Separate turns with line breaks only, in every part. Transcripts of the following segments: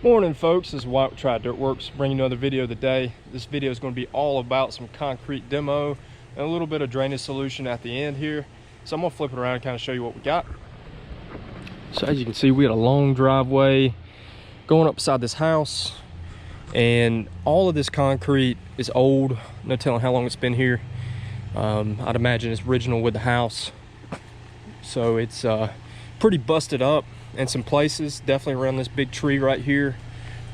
Morning folks, this is White with Triad Dirt Works, bringing you another video of the day. This video is going to be all about some concrete demo and a little bit of drainage solution at the end here. So I'm going to flip it around and kind of show you what we got. So as you can see, we had a long driveway going up beside this house, and all of this concrete is old. No telling how long it's been here. I'd imagine it's original with the house, so it's pretty busted up in some places, definitely around this big tree right here.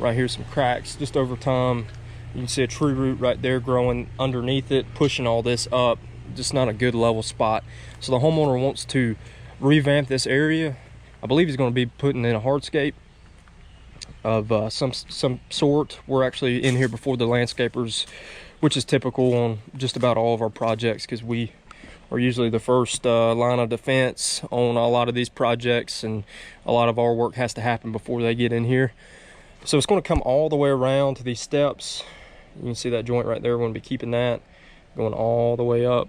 Some cracks just over time. You can see a tree root right there growing underneath it, pushing all this up. Just not a good level spot. So the homeowner wants to revamp this area. I believe he's going to be putting in a hardscape of some sort. We're actually in here before the landscapers, which is typical on just about all of our projects, because we are usually the first line of defense on a lot of these projects, and a lot of our work has to happen before they get in here. So it's going to come all the way around to these steps. You can see that joint right there. We're going to be keeping that going all the way up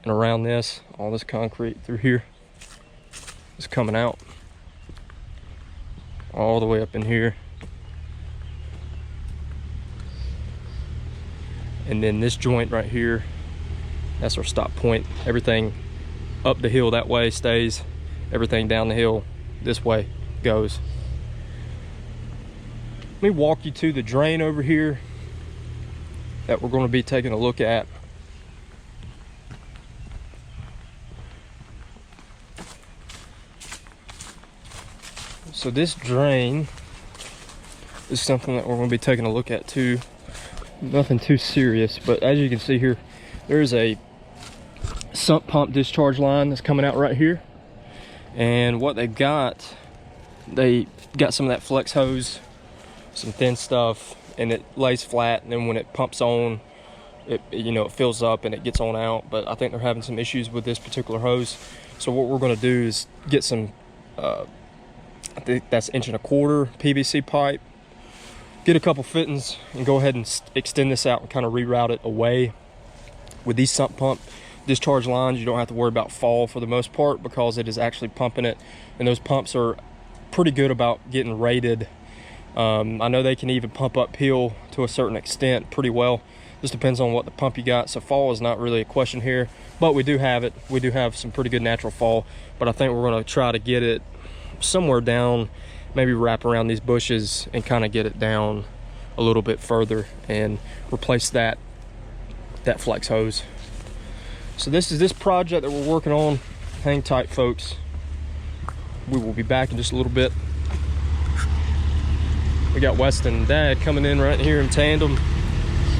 and around this. All this concrete through here is coming out all the way up in here. And then this joint right here, that's our stop point. Everything up the hill that way stays. Everything down the hill this way goes. Let me walk you to the drain over here that we're going to be taking a look at. So this drain is something that we're going to be taking a look at too. Nothing too serious, but as you can see here, there's a sump pump discharge line that's coming out right here. And what they got some of that flex hose, some thin stuff, and it lays flat, and then when it pumps on, it fills up and it gets on out. But I think they're having some issues with this particular hose. So what we're going to do is get some I think that's 1.25 inch PVC pipe, get a couple fittings, and go ahead and extend this out and kind of reroute it away. With these sump pump discharge lines, you don't have to worry about fall for the most part, because it is actually pumping it, and those pumps are pretty good about getting rated. I know they can even pump uphill to a certain extent pretty well. Just depends on what the pump you got. So fall is not really a question here, but we do have it. We do have some pretty good natural fall, but I think we're going to try to get it somewhere down, maybe wrap around these bushes and kind of get it down a little bit further and replace that flex hose. So this is this project that we're working on. Hang tight, folks. We will be back in just a little bit. We got Weston and Dad coming in right here in tandem.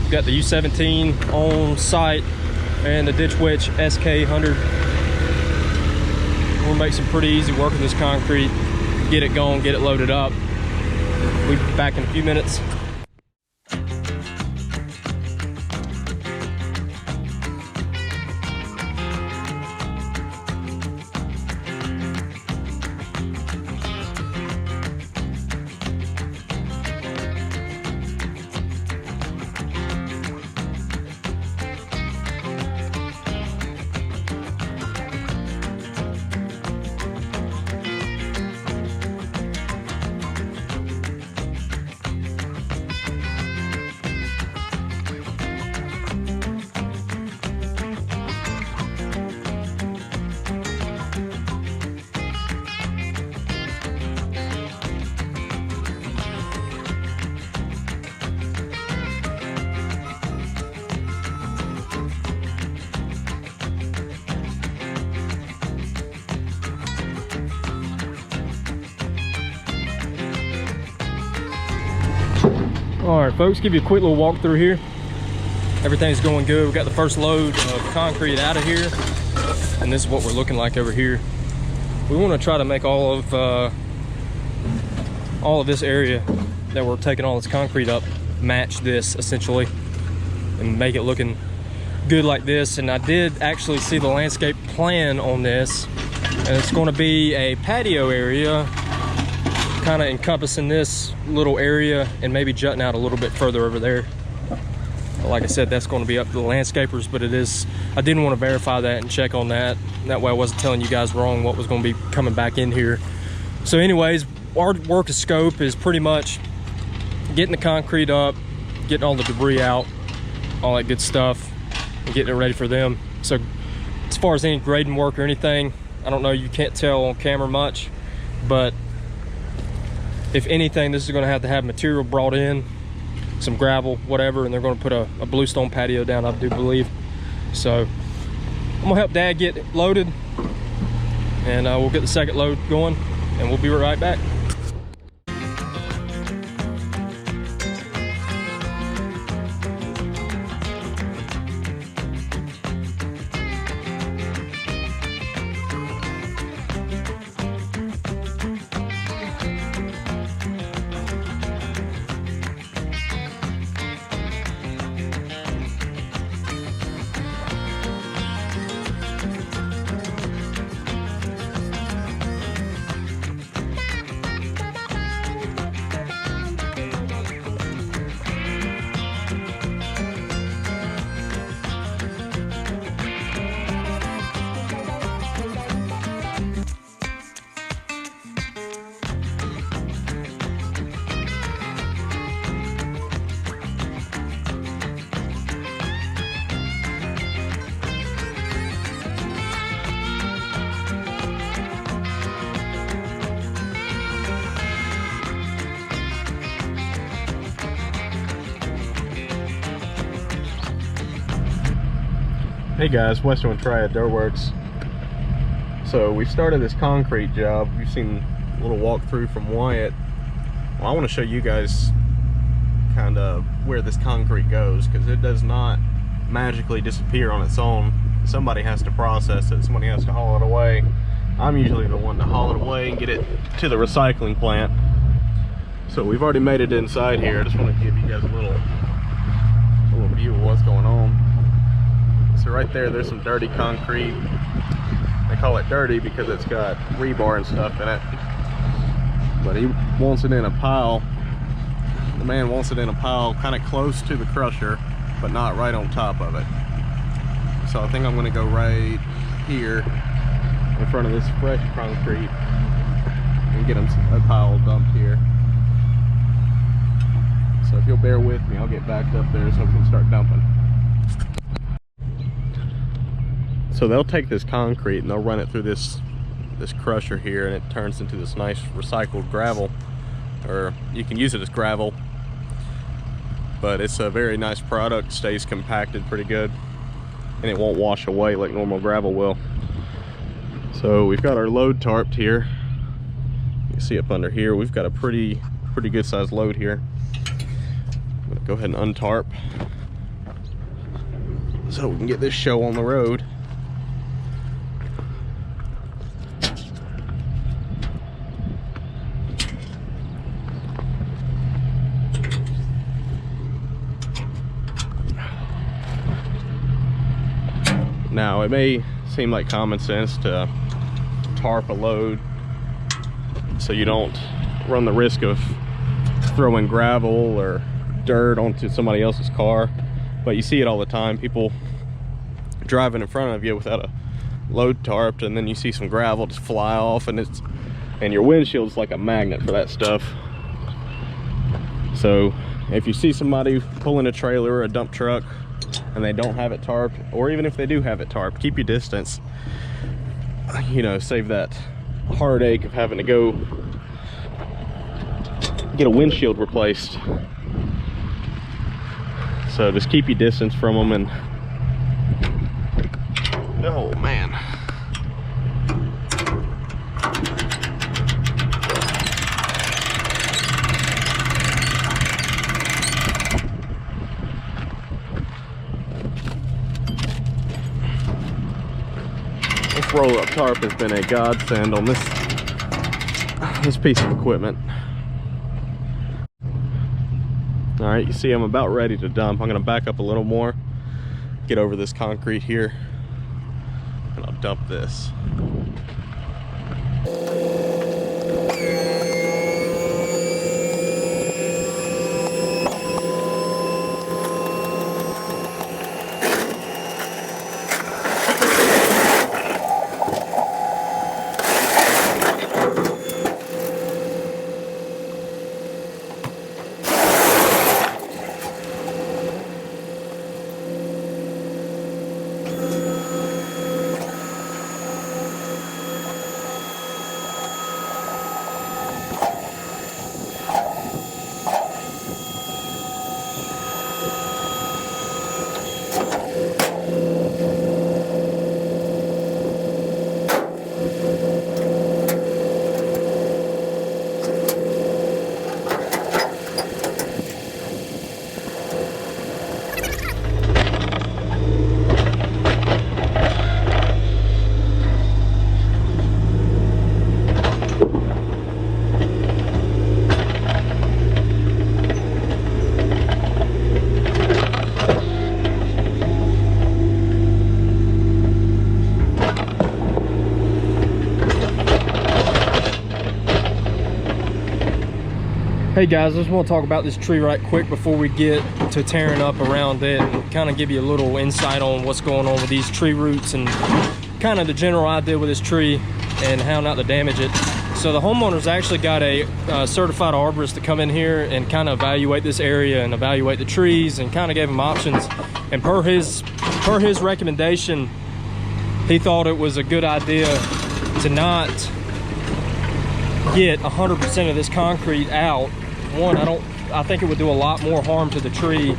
We got the U17 on site and the Ditch Witch SK100. We'll make some pretty easy work of this concrete, get it going, get it loaded up. We'll be back in a few minutes. All right, folks, give you a quick little walkthrough here. Everything's going good. We got the first load of concrete out of here, and this is what we're looking like over here. We want to try to make all of this area that we're taking all this concrete up match this essentially, and make it looking good like this. And I did actually see the landscape plan on this, and it's going to be a patio area kind of encompassing this little area and maybe jutting out a little bit further over there. Like I said, that's going to be up to the landscapers, but it is, I didn't want to verify that and check on that. That way I wasn't telling you guys wrong what was going to be coming back in here. So anyways, our work of scope is pretty much getting the concrete up, getting all the debris out, all that good stuff, and getting it ready for them. So as far as any grading work or anything, I don't know, you can't tell on camera much, but if anything, this is going to have material brought in, some gravel, whatever, and they're going to put a bluestone patio down, I do believe. So I'm gonna help Dad get loaded, and we'll get the second load going, and we'll be right back.
Hey guys, Western Triad Dirt Works. So we started this concrete job. You've seen a little walkthrough from Wyatt. Well, I want to show you guys kind of where this concrete goes, because it does not magically disappear on its own. Somebody has to process it, somebody has to haul it away. I'm usually the one to haul it away and get it to the recycling plant. So we've already made it inside here. I just want to give you guys a little view of what's going on. So right there's some dirty concrete. They call it dirty because it's got rebar and stuff in it. But he wants it in a pile. The man wants it in a pile kind of close to the crusher, but not right on top of it. So I think I'm going to go right here in front of this fresh concrete and get him a pile dumped here. So if you'll bear with me, I'll get backed up there so we can start dumping. So they'll take this concrete and they'll run it through this crusher here, and it turns into this nice recycled gravel, or you can use it as gravel, but it's a very nice product, stays compacted pretty good, and it won't wash away like normal gravel will. So we've got our load tarped here. You can see up under here we've got a pretty good sized load here. I'm gonna go ahead and untarp so we can get this show on the road. Now, it may seem like common sense to tarp a load so you don't run the risk of throwing gravel or dirt onto somebody else's car, but you see it all the time. People driving in front of you without a load tarped, and then you see some gravel just fly off, and your windshield's like a magnet for that stuff. So if you see somebody pulling a trailer or a dump truck and they don't have it tarped, or even if they do have it tarped, keep your distance. You know, save that heartache of having to go get a windshield replaced. So just keep your distance from them. And oh man, this roll-up tarp has been a godsend on this piece of equipment. All right, you see I'm about ready to dump. I'm gonna back up a little more, get over this concrete here, and I'll dump this.
Hey guys, I just want to talk about this tree right quick before we get to tearing up around it, and kind of give you a little insight on what's going on with these tree roots and kind of the general idea with this tree and how not to damage it. So the homeowners actually got a certified arborist to come in here and kind of evaluate this area and evaluate the trees, and kind of gave them options. And per his recommendation, he thought it was a good idea to not get 100% of this concrete out. One, I think it would do a lot more harm to the tree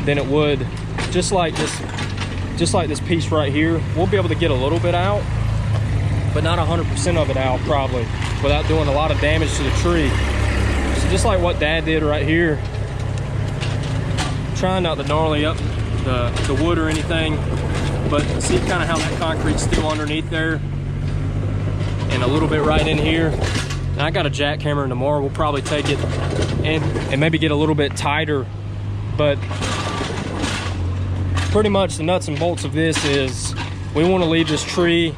than it would just like this piece right here. We'll be able to get a little bit out, but not 100% of it out probably, without doing a lot of damage to the tree. So just like what Dad did right here, trying not to gnarly up the wood or anything, but see kind of how that concrete's still underneath there and a little bit right in here. And I got a jackhammer tomorrow. We'll probably take it and maybe get a little bit tighter, but pretty much the nuts and bolts of this is we want to leave this tree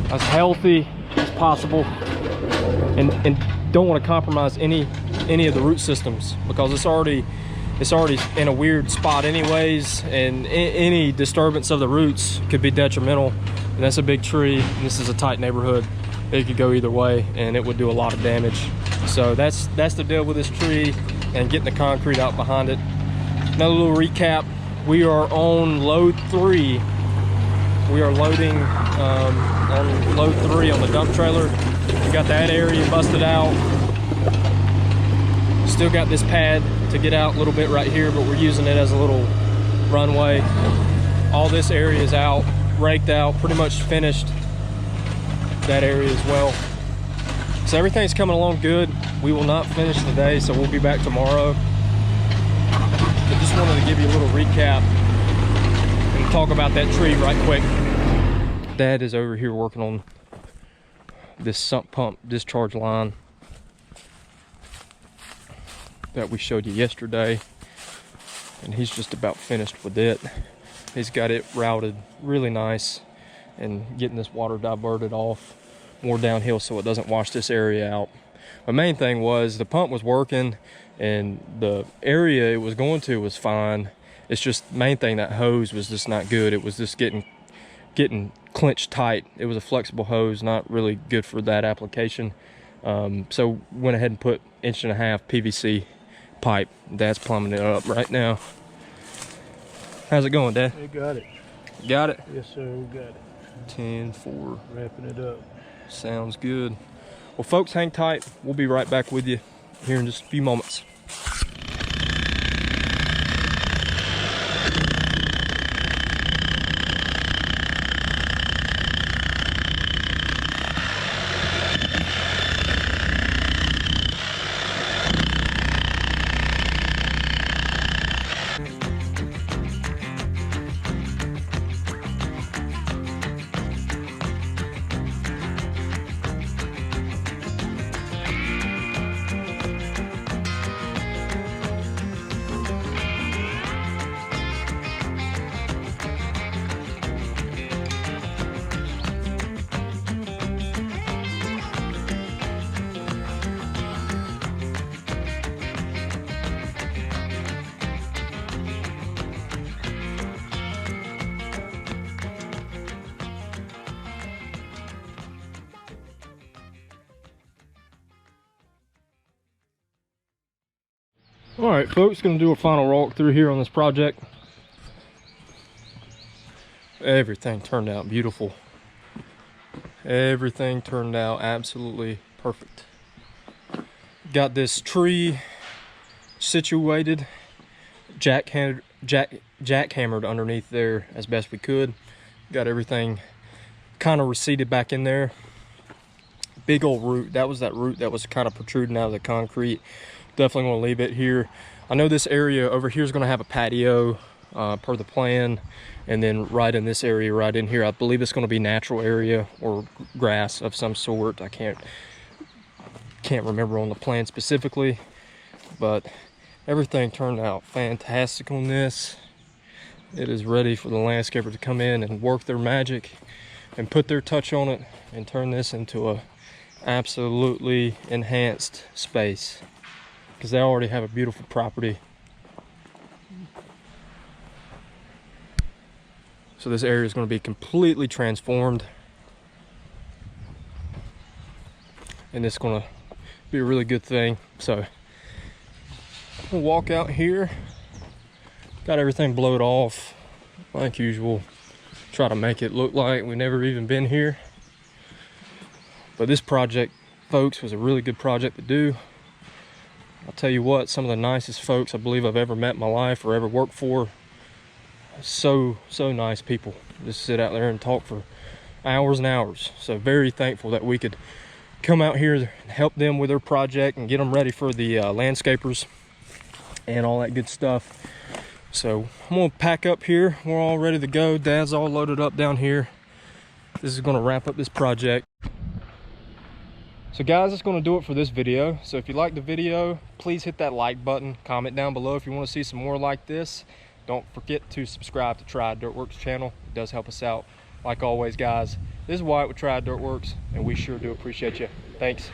as healthy as possible, and don't want to compromise any of the root systems, because it's already in a weird spot anyways, and any disturbance of the roots could be detrimental. And that's a big tree, and this is a tight neighborhood. It could go either way and it would do a lot of damage. So that's the deal with this tree and getting the concrete out behind it. Another little recap: we are on load 3. We are loading on load 3 on the dump trailer. We got that area busted out. Still got this pad to get out a little bit right here, but we're using it as a little runway. All this area is out, raked out, pretty much finished. That area as well. So everything's coming along good. We will not finish today, so we'll be back tomorrow. But just wanted to give you a little recap and talk about that tree right quick. Dad is over here working on this sump pump discharge line that we showed you yesterday, and he's just about finished with it. He's got it routed really nice and getting this water diverted off more downhill so it doesn't wash this area out. The main thing was the pump was working and the area it was going to was fine. It's just main thing, that hose was just not good. It was just getting clenched tight. It was a flexible hose, not really good for that application. So went ahead and put 1.5 inch PVC pipe. Dad's plumbing it up right now. How's it going, Dad?
We got it.
Got it?
Yes, sir, we got it.
10-4.
Wrapping it up.
Sounds good. Well, folks, hang tight. We'll be right back with you here in just a few moments. All right, folks, gonna do a final walk through here on this project. Everything turned out beautiful. Everything turned out absolutely perfect. Got this tree situated, jackhammered underneath there as best we could. Got everything kind of receded back in there. Big old root. That was that root that was kind of protruding out of the concrete. Definitely want to leave it here. I know this area over here is going to have a patio per the plan, and then right in this area right in here, I believe it's going to be natural area or grass of some sort. I can't remember on the plan specifically, but everything turned out fantastic on this. It is ready for the landscaper to come in and work their magic and put their touch on it and turn this into a absolutely enhanced space. because they already have a beautiful property. So this area is going to be completely transformed, and it's going to be a really good thing. So we'll walk out here. Got everything blowed off like usual. Try to make it look like we never even been here. But this project, folks, was a really good project to do. I'll tell you what, some of the nicest folks I believe I've ever met in my life or ever worked for. So nice people. Just sit out there and talk for hours and hours. So very thankful that we could come out here and help them with their project and get them ready for the landscapers and all that good stuff. So I'm gonna pack up here. We're all ready to go. Dad's all loaded up down here. This is gonna wrap up this project. So guys, that's gonna do it for this video. So if you liked the video, please hit that like button. Comment down below if you wanna see some more like this. Don't forget to subscribe to Triad Dirtworks channel. It does help us out. Like always, guys, this is Wyatt with Triad Dirtworks, and we sure do appreciate you. Thanks.